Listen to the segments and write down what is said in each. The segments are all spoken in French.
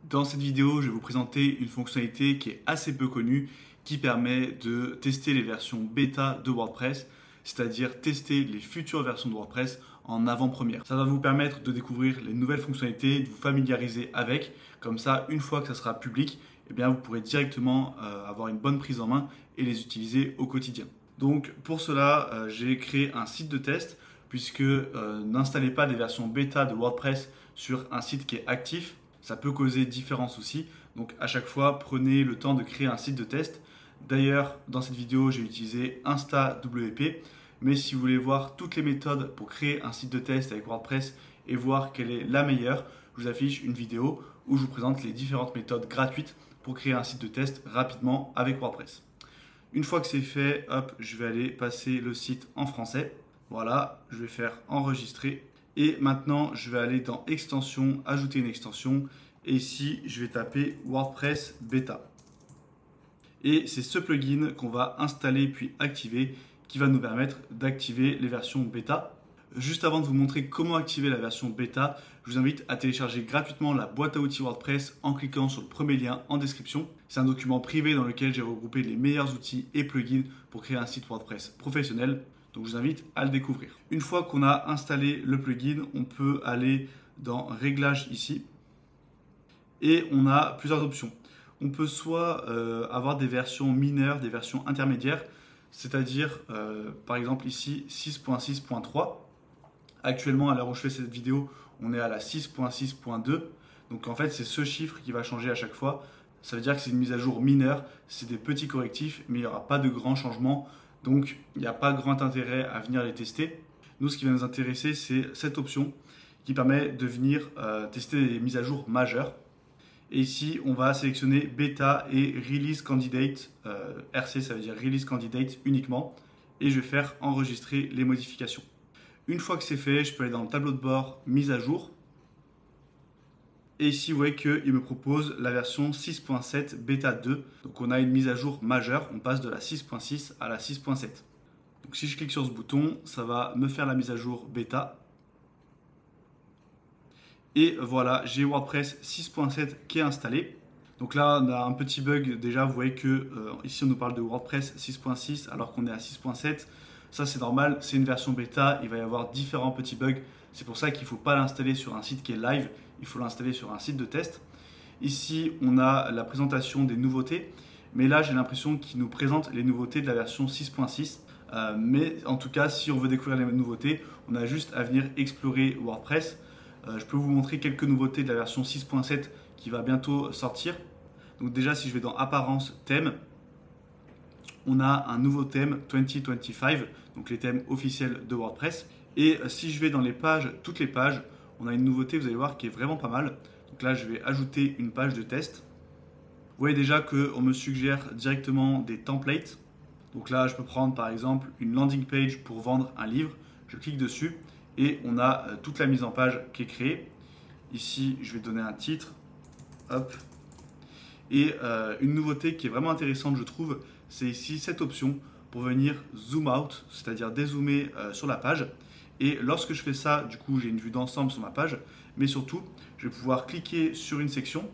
Dans cette vidéo, je vais vous présenter une fonctionnalité qui est assez peu connue, qui permet de tester les versions bêta de WordPress, c'est-à-dire tester les futures versions de WordPress en avant-première. Ça va vous permettre de découvrir les nouvelles fonctionnalités, de vous familiariser avec. Comme ça, une fois que ça sera public, eh bien, vous pourrez directement avoir une bonne prise en main et les utiliser au quotidien. Donc pour cela, j'ai créé un site de test, puisque n'installez pas des versions bêta de WordPress sur un site qui est actif. Ça peut causer différents soucis. Donc à chaque fois, prenez le temps de créer un site de test. D'ailleurs, dans cette vidéo, j'ai utilisé InstaWP. Mais si vous voulez voir toutes les méthodes pour créer un site de test avec WordPress et voir quelle est la meilleure, je vous affiche une vidéo où je vous présente les différentes méthodes gratuites pour créer un site de test rapidement avec WordPress. Une fois que c'est fait, hop, je vais aller passer le site en français. Voilà, je vais faire enregistrer. Et maintenant, je vais aller dans extension, ajouter une extension. Et ici, je vais taper WordPress Beta. Et c'est ce plugin qu'on va installer puis activer qui va nous permettre d'activer les versions bêta. Juste avant de vous montrer comment activer la version bêta, je vous invite à télécharger gratuitement la boîte à outils WordPress en cliquant sur le premier lien en description. C'est un document privé dans lequel j'ai regroupé les meilleurs outils et plugins pour créer un site WordPress professionnel. Donc je vous invite à le découvrir. Une fois qu'on a installé le plugin, on peut aller dans Réglages ici et on a plusieurs options. On peut soit avoir des versions mineures, des versions intermédiaires, c'est-à-dire par exemple ici 6.6.3. Actuellement, à l'heure où je fais cette vidéo, on est à la 6.6.2. Donc en fait, c'est ce chiffre qui va changer à chaque fois. Ça veut dire que c'est une mise à jour mineure, c'est des petits correctifs, mais il n'y aura pas de grands changements. Donc, il n'y a pas grand intérêt à venir les tester. Nous, ce qui va nous intéresser, c'est cette option qui permet de venir tester les mises à jour majeures. Et ici, on va sélectionner Beta et Release Candidate. RC, ça veut dire Release Candidate uniquement. Et je vais faire enregistrer les modifications. Une fois que c'est fait, je peux aller dans le tableau de bord Mise à jour. Et ici, vous voyez qu'il me propose la version 6.7 Beta 2. Donc, on a une mise à jour majeure. On passe de la 6.6 à la 6.7. Donc, si je clique sur ce bouton, ça va me faire la mise à jour bêta. Et voilà, j'ai WordPress 6.7 qui est installé. Donc là, on a un petit bug. Déjà, vous voyez que ici, on nous parle de WordPress 6.6 alors qu'on est à 6.7. Ça, c'est normal. C'est une version bêta. Il va y avoir différents petits bugs. C'est pour ça qu'il ne faut pas l'installer sur un site qui est live. Il faut l'installer sur un site de test. Ici, on a la présentation des nouveautés. Mais là, j'ai l'impression qu'il nous présente les nouveautés de la version 6.6. Mais en tout cas, si on veut découvrir les nouveautés, on a juste à venir explorer WordPress. Je peux vous montrer quelques nouveautés de la version 6.7 qui va bientôt sortir. Donc déjà, si je vais dans Apparence, Thème, on a un nouveau thème 2025, donc les thèmes officiels de WordPress. Et si je vais dans les pages, toutes les pages, on a une nouveauté, vous allez voir, qui est vraiment pas mal. Donc là, je vais ajouter une page de test. Vous voyez déjà qu'on me suggère directement des templates. Donc là, je peux prendre par exemple une landing page pour vendre un livre. Je clique dessus et on a toute la mise en page qui est créée. Ici, je vais donner un titre. Hop. Et une nouveauté qui est vraiment intéressante, je trouve, c'est ici cette option pour venir zoom out, c'est-à-dire dézoomer sur la page. Et lorsque je fais ça, du coup, j'ai une vue d'ensemble sur ma page. Mais surtout, je vais pouvoir cliquer sur une section.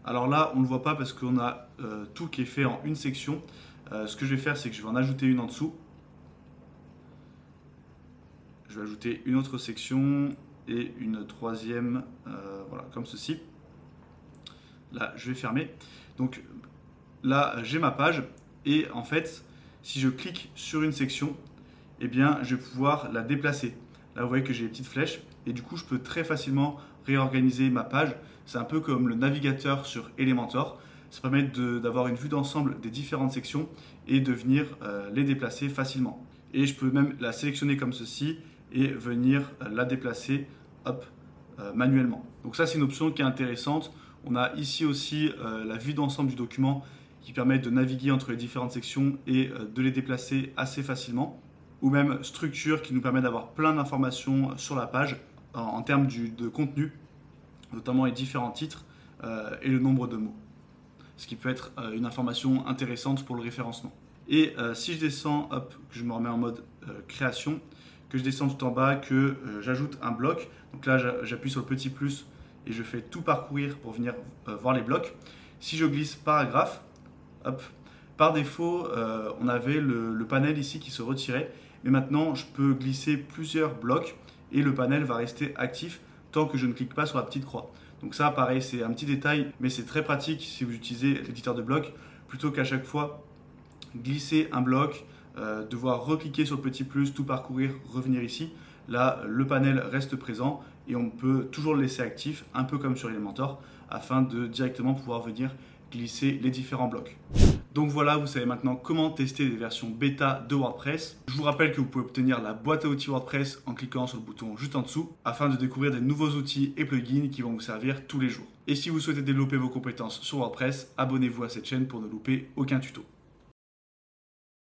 Alors là, on ne le voit pas parce qu'on a tout qui est fait en une section. Ce que je vais faire, c'est que je vais en ajouter une en dessous. Je vais ajouter une autre section et une troisième, voilà, comme ceci. Là, je vais fermer. Donc là, j'ai ma page. Et en fait, si je clique sur une section, eh bien, je vais pouvoir la déplacer. Là, vous voyez que j'ai les petites flèches et du coup, je peux très facilement réorganiser ma page. C'est un peu comme le navigateur sur Elementor. Ça permet d'avoir une vue d'ensemble des différentes sections et de venir les déplacer facilement. Et je peux même la sélectionner comme ceci et venir la déplacer hop, manuellement. Donc ça, c'est une option qui est intéressante. On a ici aussi la vue d'ensemble du document qui permet de naviguer entre les différentes sections et de les déplacer assez facilement. Ou même structure qui nous permet d'avoir plein d'informations sur la page en termes de contenu, notamment les différents titres et le nombre de mots. Ce qui peut être une information intéressante pour le référencement. Et si je descends, hop, que je me remets en mode création, que je descends tout en bas, que j'ajoute un bloc, donc là j'appuie sur le petit plus et je fais tout parcourir pour venir voir les blocs. Si je glisse paragraphe, hop, par défaut, on avait le panel ici qui se retirait, mais maintenant je peux glisser plusieurs blocs et le panel va rester actif tant que je ne clique pas sur la petite croix. Donc ça, pareil, c'est un petit détail, mais c'est très pratique si vous utilisez l'éditeur de blocs, plutôt qu'à chaque fois glisser un bloc, devoir recliquer sur le petit plus, tout parcourir, revenir ici. Là, le panel reste présent et on peut toujours le laisser actif, un peu comme sur Elementor, afin de directement pouvoir venir glisser les différents blocs. Donc voilà, vous savez maintenant comment tester les versions bêta de WordPress. Je vous rappelle que vous pouvez obtenir la boîte à outils WordPress en cliquant sur le bouton juste en dessous, afin de découvrir des nouveaux outils et plugins qui vont vous servir tous les jours. Et si vous souhaitez développer vos compétences sur WordPress, abonnez-vous à cette chaîne pour ne louper aucun tuto.